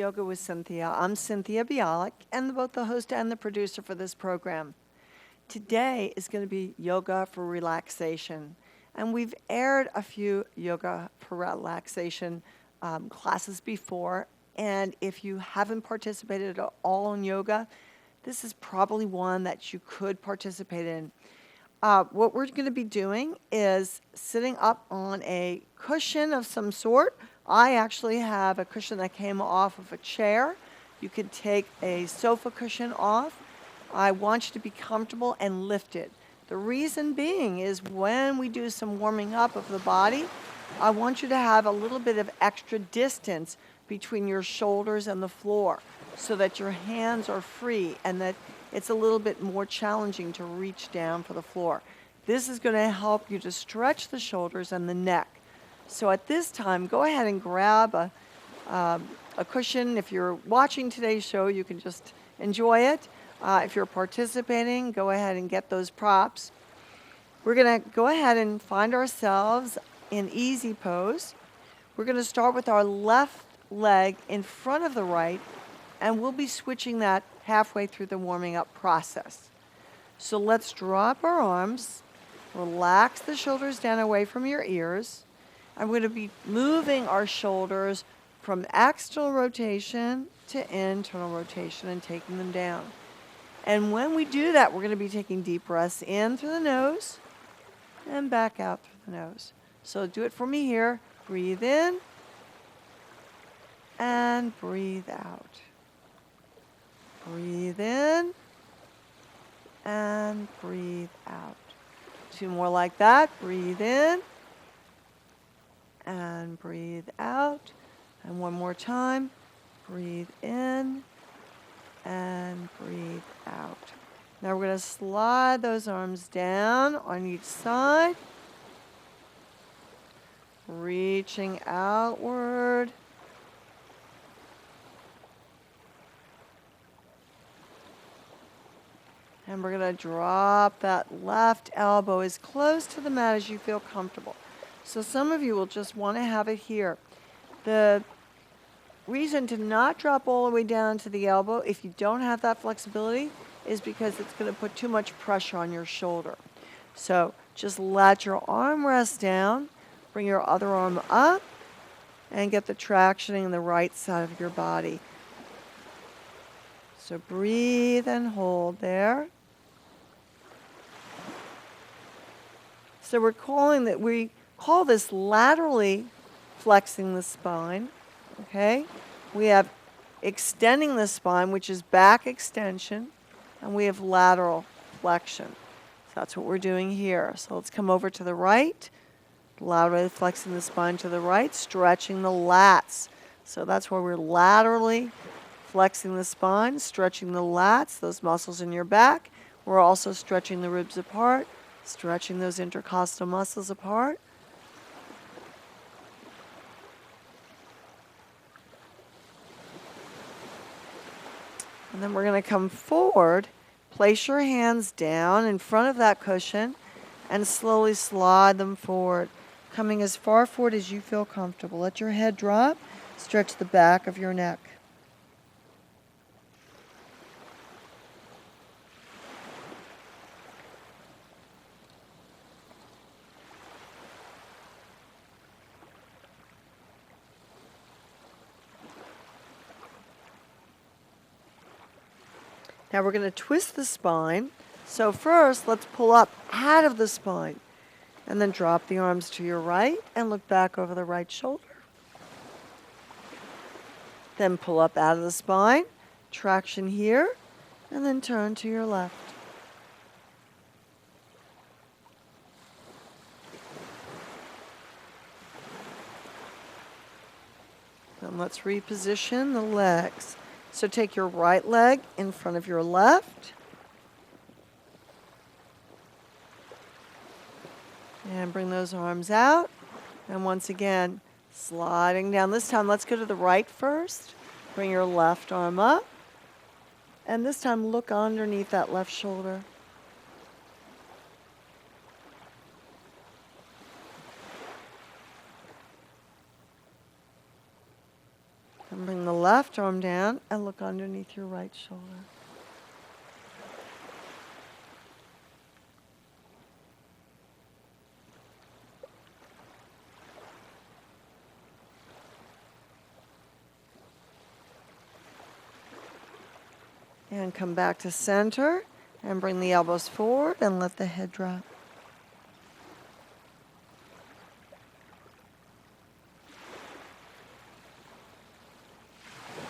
Yoga with Cynthia. I'm Cynthia Bialek, and both the host and the producer for this program. Today is going to be yoga for relaxation, and we've aired a few yoga for relaxation classes before, and if you haven't participated at all in yoga, this is probably one that you could participate in. What we're going to be doing is sitting up on a cushion of some sort. I actually have a cushion that came off of a chair. You could take a sofa cushion off. I want you to be comfortable and lift it. The reason being is when we do some warming up of the body, I want you to have a little bit of extra distance between your shoulders and the floor so that your hands are free and that it's a little bit more challenging to reach down for the floor. This is going to help you to stretch the shoulders and the neck. So at this time, go ahead and grab a cushion. If you're watching today's show, you can just enjoy it. If you're participating, go ahead and get those props. We're going to go ahead and find ourselves in easy pose. We're going to start with our left leg in front of the right, and we'll be switching that halfway through the warming up process. So let's drop our arms, relax the shoulders down away from your ears. I'm going to be moving our shoulders from external rotation to internal rotation and taking them down. And when we do that, we're going to be taking deep breaths in through the nose and back out through the nose. So do it for me here. Breathe in and breathe out. Breathe in and breathe out. Two more like that. Breathe in and breathe out. And one more time. Breathe in and breathe out. Now we're going to slide those arms down on each side, reaching outward. And we're going to drop that left elbow as close to the mat as you feel comfortable. So some of you will just want to have it here. The reason to not drop all the way down to the elbow, if you don't have that flexibility, is because it's going to put too much pressure on your shoulder. So just let your arm rest down, bring your other arm up, and get the traction in the right side of your body. So breathe and hold there. So we call this laterally flexing the spine. Okay? We have extending the spine, which is back extension, and we have lateral flexion. So that's what we're doing here. So let's come over to the right, laterally flexing the spine to the right, stretching the lats. So that's where we're laterally flexing the spine, stretching the lats, those muscles in your back. We're also stretching the ribs apart, stretching those intercostal muscles apart. And then we're going to come forward, place your hands down in front of that cushion, and slowly slide them forward, coming as far forward as you feel comfortable. Let your head drop, stretch the back of your neck. Now we're going to twist the spine. So first, let's pull up out of the spine. And then drop the arms to your right and look back over the right shoulder. Then pull up out of the spine, traction here, and then turn to your left. Then let's reposition the legs. So take your right leg in front of your left. And bring those arms out. And once again, sliding down. This time, let's go to the right first. Bring your left arm up. And this time, look underneath that left shoulder. And bring the left arm down and look underneath your right shoulder. And come back to center and bring the elbows forward and let the head drop.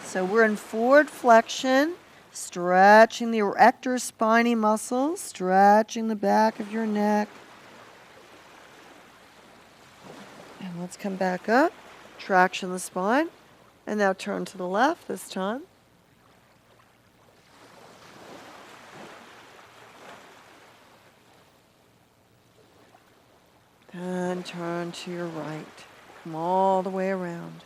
So we're in forward flexion, stretching the erector spiny muscles, stretching the back of your neck. And let's come back up, traction the spine, and now turn to the left this time. And turn to your right. Come all the way around.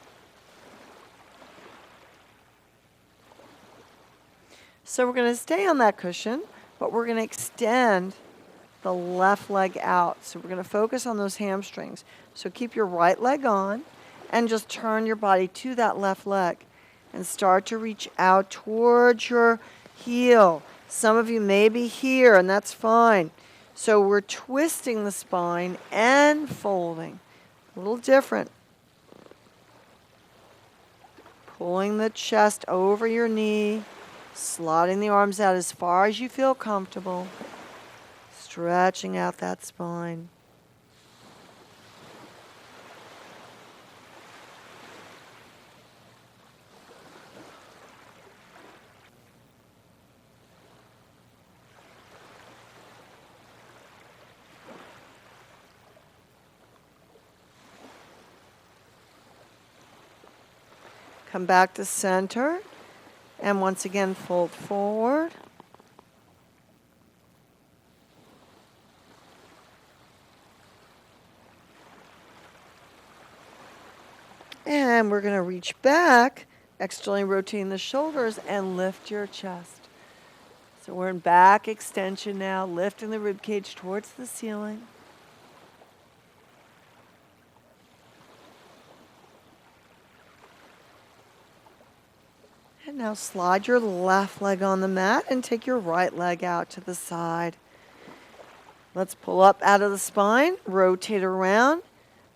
So we're going to stay on that cushion, but we're going to extend the left leg out. So we're going to focus on those hamstrings. So keep your right leg on and just turn your body to that left leg and start to reach out towards your heel. Some of you may be here, and that's fine. So we're twisting the spine and folding. A little different. Pulling the chest over your knee, slotting the arms out as far as you feel comfortable, stretching out that spine. Come back to center, and once again fold forward. And we're going to reach back, externally rotating the shoulders and lift your chest. So we're in back extension now, lifting the rib cage towards the ceiling. And now slide your left leg on the mat and take your right leg out to the side. Let's pull up out of the spine, rotate around,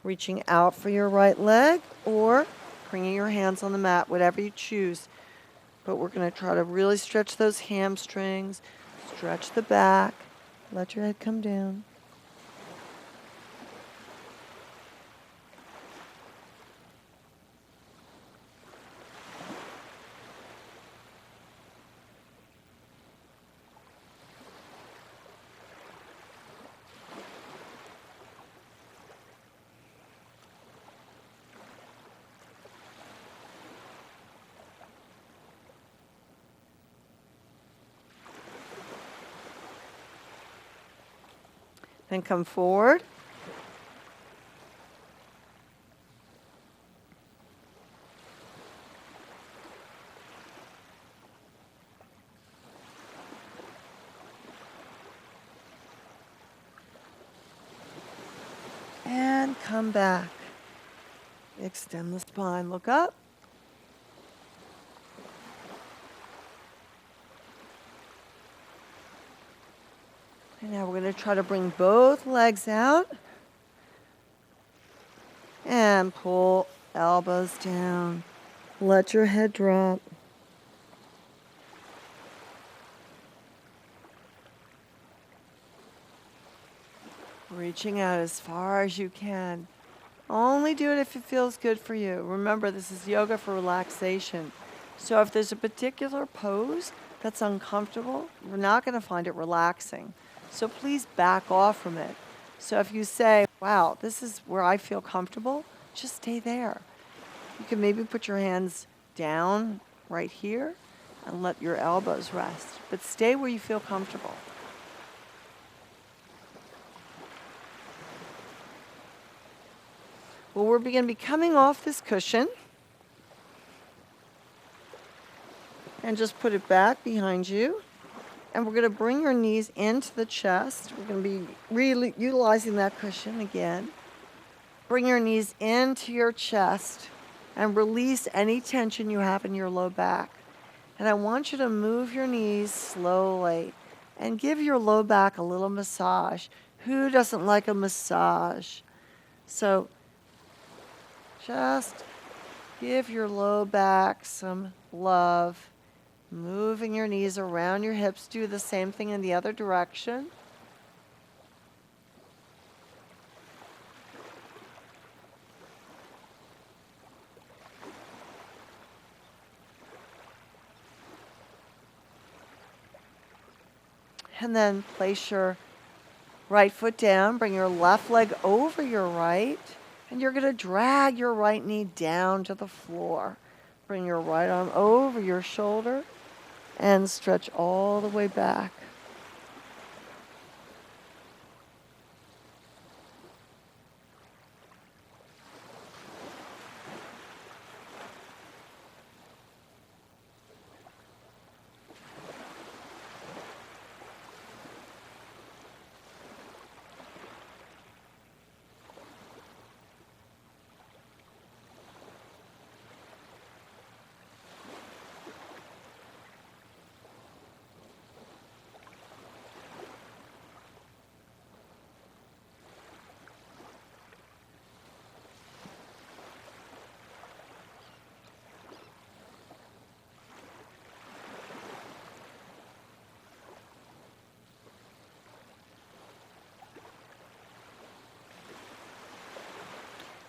reaching out for your right leg or bringing your hands on the mat, whatever you choose. But we're going to try to really stretch those hamstrings, stretch the back, let your head come down. Then come forward. And come back. Extend the spine, look up. And now we're going to try to bring both legs out and pull elbows down. Let your head drop. Reaching out as far as you can. Only do it if it feels good for you. Remember, this is yoga for relaxation. So if there's a particular pose that's uncomfortable, we're not going to find it relaxing. So please back off from it. So if you say, wow, this is where I feel comfortable, just stay there. You can maybe put your hands down right here and let your elbows rest. But stay where you feel comfortable. Well, we're going to be coming off this cushion. And just put it back behind you. And we're going to bring your knees into the chest. We're going to be really utilizing that cushion again. Bring your knees into your chest. and release any tension you have in your low back. And I want you to move your knees slowly and give your low back a little massage. Who doesn't like a massage? So just give your low back some love. Moving your knees around your hips. Do the same thing in the other direction. And then place your right foot down. Bring your left leg over your right. And you're going to drag your right knee down to the floor. Bring your right arm over your shoulder and stretch all the way back.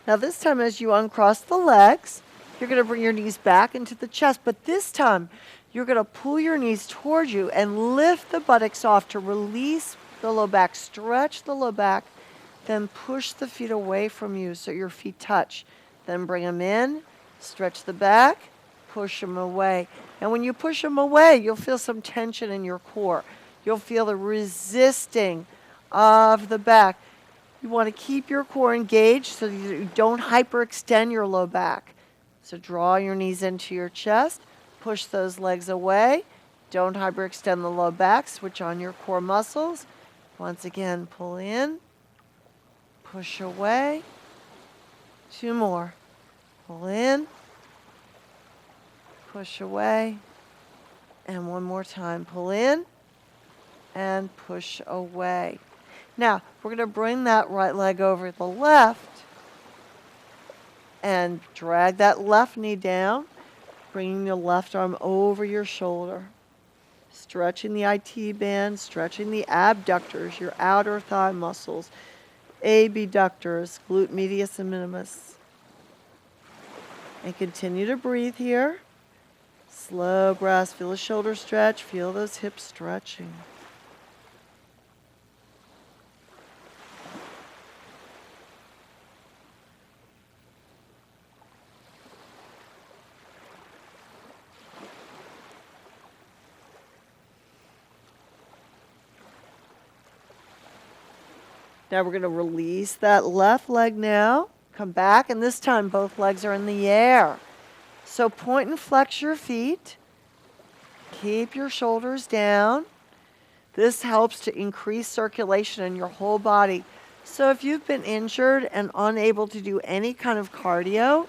Now this time as you uncross the legs, you're going to bring your knees back into the chest. But this time, you're going to pull your knees towards you and lift the buttocks off to release the low back. Stretch the low back. Then push the feet away from you so your feet touch. Then bring them in. Stretch the back. Push them away. And when you push them away, you'll feel some tension in your core. You'll feel the resisting of the back. You want to keep your core engaged so you don't hyperextend your low back. So draw your knees into your chest, push those legs away. Don't hyperextend the low back, switch on your core muscles. Once again, pull in, push away. 2 more. Pull in, push away. And 1 more time, pull in and push away. Now, we're going to bring that right leg over the left and drag that left knee down, bringing your left arm over your shoulder. Stretching the IT band, stretching the abductors, your outer thigh muscles, abductors, glute medius and minimus. And continue to breathe here. Slow breaths. Feel the shoulder stretch. Feel those hips stretching. Now we're going to release that left leg now. Come back, and this time both legs are in the air. So point and flex your feet. Keep your shoulders down. This helps to increase circulation in your whole body. So if you've been injured and unable to do any kind of cardio,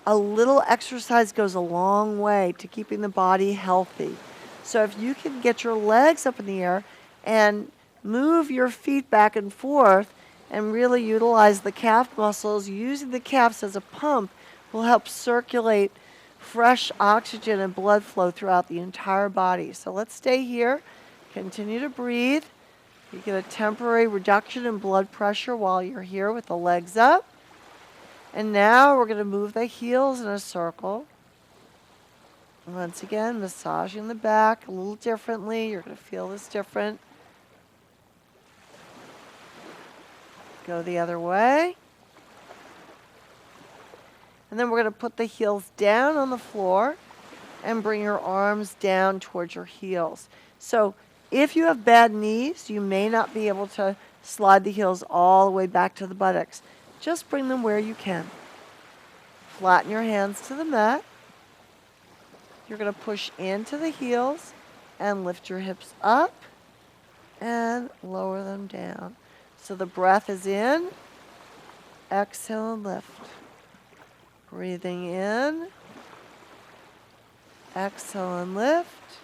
a little exercise goes a long way to keeping the body healthy. So if you can get your legs up in the air and move your feet back and forth and really utilize the calf muscles, using the calves as a pump will help circulate fresh oxygen and blood flow throughout the entire body. So let's stay here. Continue to breathe. You get a temporary reduction in blood pressure while you're here with the legs up. And now we're going to move the heels in a circle. Once again, massaging the back a little differently. You're going to feel this different. Go the other way. And then we're going to put the heels down on the floor and bring your arms down towards your heels. So if you have bad knees, you may not be able to slide the heels all the way back to the buttocks. Just bring them where you can. Flatten your hands to the mat. You're going to push into the heels and lift your hips up and lower them down. So the breath is in, exhale and lift. Breathing in. Exhale and lift.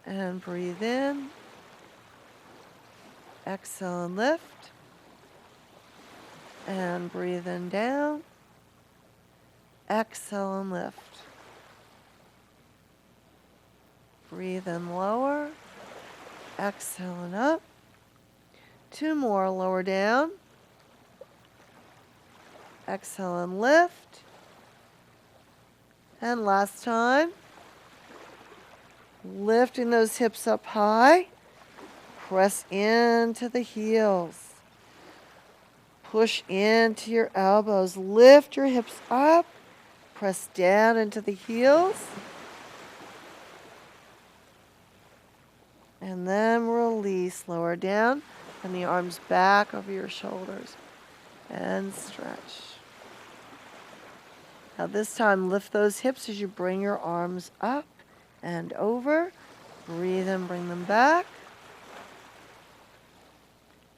And breathe in. Exhale and lift. And breathe in down. Exhale and lift. Breathe in lower. Exhale and up. 2 more, lower down. Exhale and lift. And last time. Lifting those hips up high. Press into the heels. Push into your elbows. Lift your hips up. Press down into the heels. And then release. Lower down. And the arms back over your shoulders. And stretch. Now this time, lift those hips as you bring your arms up and over. Breathe and bring them back.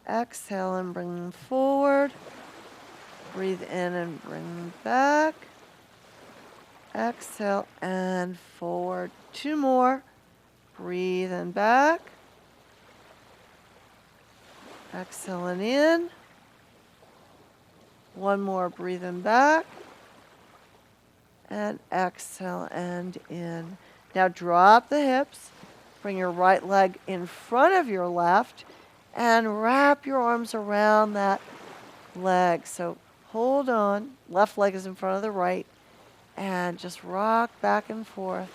Exhale and bring them forward. Breathe in and bring them back. Exhale and forward. 2 more. Breathe and back. Exhale and in. 1 more. Breathe and back. And exhale and in. Now drop the hips. Bring your right leg in front of your left and wrap your arms around that leg. So hold on. Left leg is in front of the right. And just rock back and forth.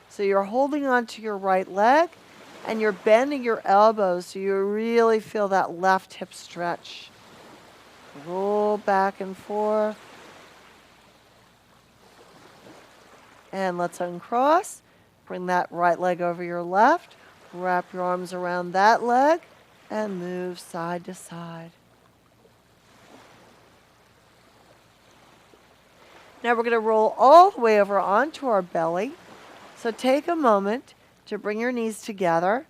So you're holding on to your right leg and you're bending your elbows so you really feel that left hip stretch. Roll back and forth. And let's uncross. Bring that right leg over your left. Wrap your arms around that leg and move side to side. Now we're going to roll all the way over onto our belly. So take a moment to bring your knees together.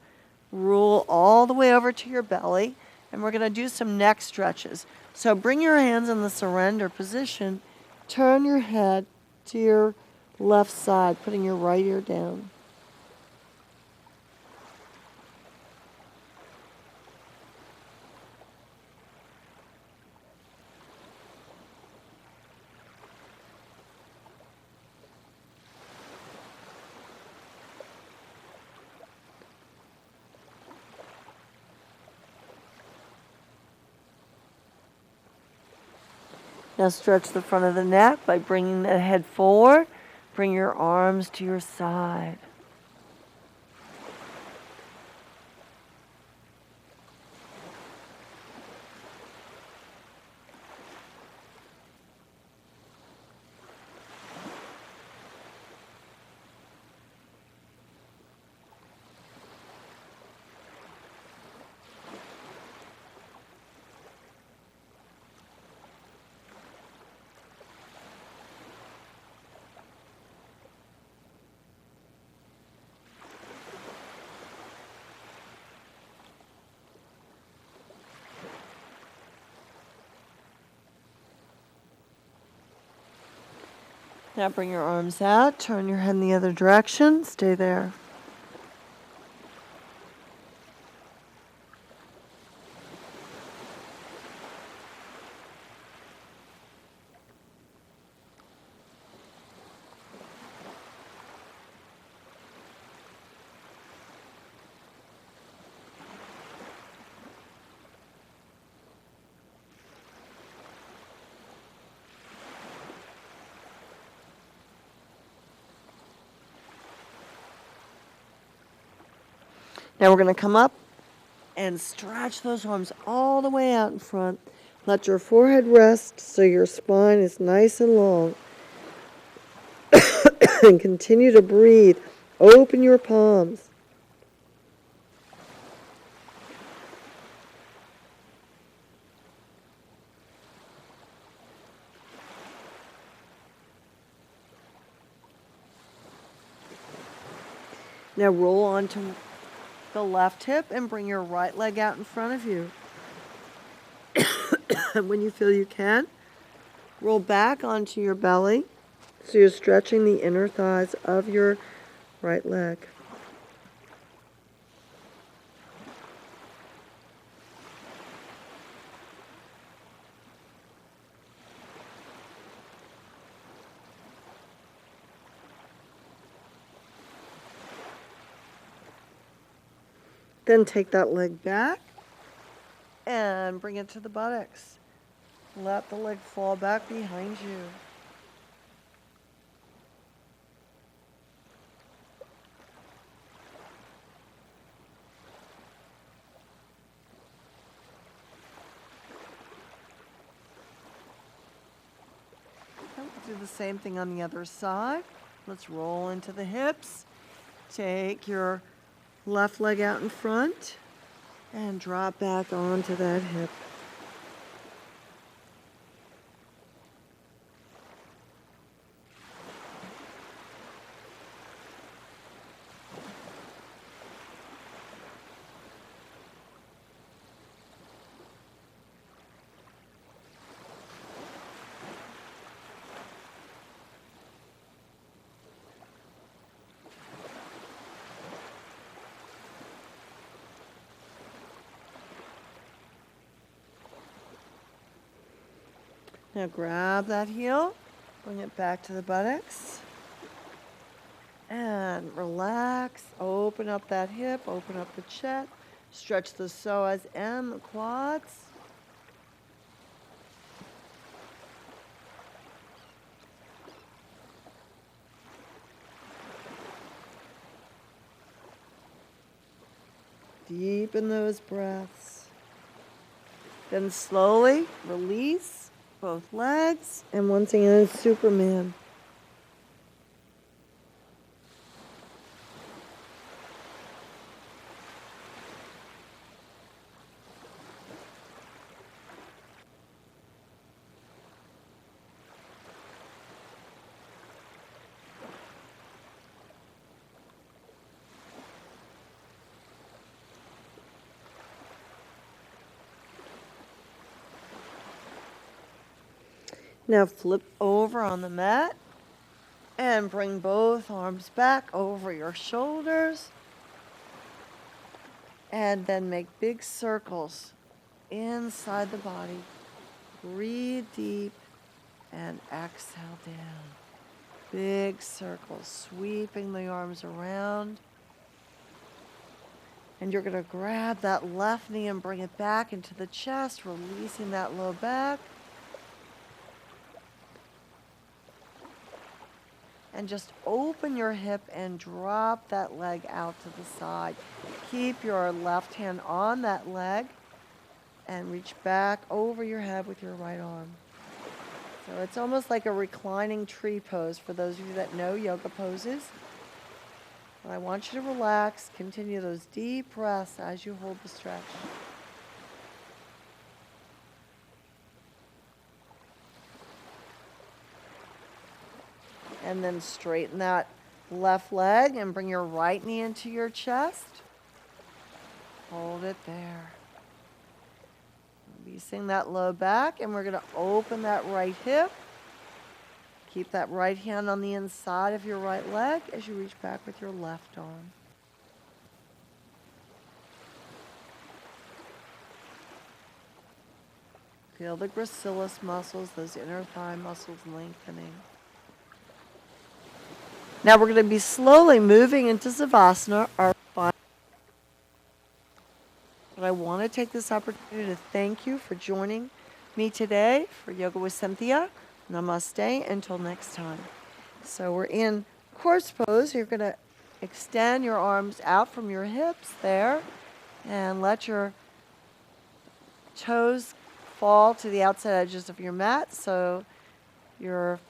Roll all the way over to your belly. And we're going to do some neck stretches. So bring your hands in the surrender position. Turn your head to your left side, putting your right ear down. Now stretch the front of the neck by bringing the head forward. Bring your arms to your side. Now bring your arms out, turn your head in the other direction, stay there. Now we're going to come up and stretch those arms all the way out in front. Let your forehead rest so your spine is nice and long. And continue to breathe. Open your palms. Now roll onto the left hip and bring your right leg out in front of you. And when you feel you can, Roll back onto your belly, so you're stretching the inner thighs of your right leg. Then take that leg back and bring it to the buttocks. Let the leg fall back behind you. And we'll do the same thing on the other side. Let's roll into the hips. Take your left leg out in front and drop back onto that hip. Now grab that heel, bring it back to the buttocks, and relax. Open up that hip, open up the chest, stretch the psoas and the quads. Deepen those breaths. Then slowly release both legs, and once again, Superman. Now flip over on the mat and bring both arms back over your shoulders. And then make big circles inside the body. Breathe deep and exhale down. Big circles, sweeping the arms around. And you're going to grab that left knee and bring it back into the chest, releasing that low back. And just open your hip and drop that leg out to the side. Keep your left hand on that leg and reach back over your head with your right arm. So it's almost like a reclining tree pose for those of you that know yoga poses. But I want you to relax, continue those deep breaths as you hold the stretch. And then straighten that left leg and bring your right knee into your chest. Hold it there. Releasing that low back, and we're going to open that right hip. Keep that right hand on the inside of your right leg as you reach back with your left arm. Feel the gracilis muscles, those inner thigh muscles lengthening. Now we're going to be slowly moving into Savasana, our final. But I want to take this opportunity to thank you for joining me today for Yoga with Cynthia. Namaste until next time. So we're in corpse pose. You're going to extend your arms out from your hips there and let your toes fall to the outside edges of your mat. So your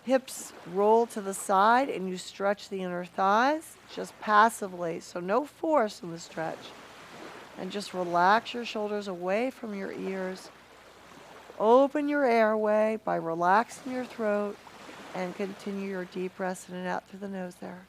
hips roll to the side and you stretch the inner thighs just passively, so no force in the stretch. And just relax your shoulders away from your ears. Open your airway by relaxing your throat and continue your deep breaths in and out through the nose there.